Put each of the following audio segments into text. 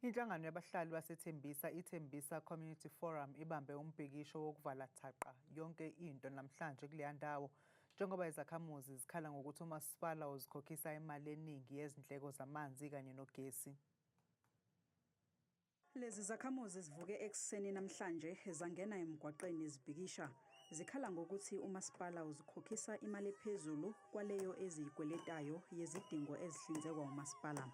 Inhlangano yabahlali baseThembisa, iThembisa Community Forum, ibambe umbhikisho wokuvala thaqa yonke into namhlanje kuleya ndawo njengoba izakhamuzi zikhala ngokuthi umasipala uzikhokhisa imali eningi yezindleko zamanzi kanye nogesi. Lezi zakhamuzi zivuke ekseni namhlanje zangena emgwaqeni zibhikisha zikhala ngokuthi umasipala uzikhokhisa imali ephezulu kwaleyo eziyikweletayo yezidingo ezihlinzekwa umasipala.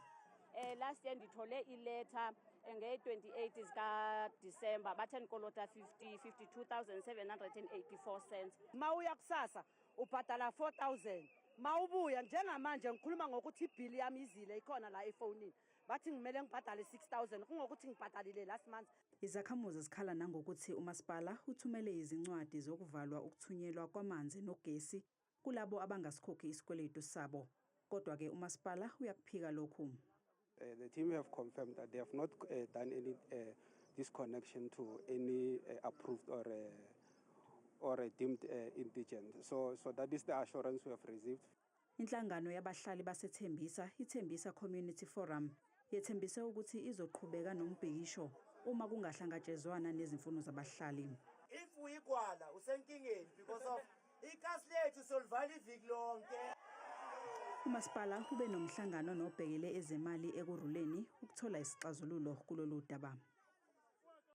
Last year ndithole iletter nge-28 zika December bathe nikolota 52,784 cents. Mawuya kusasa ubhadala 4,000. Mawubuya njengamanje ngikhuluma ngokuthi ibill yami izile ikhona la efonini. Bathi ngimele ngibhadale 6,000 kungokuthi ngibhadalile last month. Izakhamuzi zikhala nangokuthi umasipala uthumele izincwadi zokuvalwa ukuthunyelwa kwamanzi nogesi kulabo abangasikhokhi isikweletu sabo. Kodwa ke umasipala uyakuphika lokhu. The team have confirmed that they have not done any disconnection to any approved or deemed indigent. So that is the assurance we have received. Inhlangano yabahlali baseThembisa, iThembisa Community Forum, yethembise ukuthi izoqhubeka nombhikisho uma kungahlangatshezwana nezimfuno zabahlali. If uyikwala usenkingeni because of ikasi lethu solivala iviki lonke. Umasipala ube nomhlangano nobhekele ezemali ekuruleni ukuthola isixazululo kulolu daba.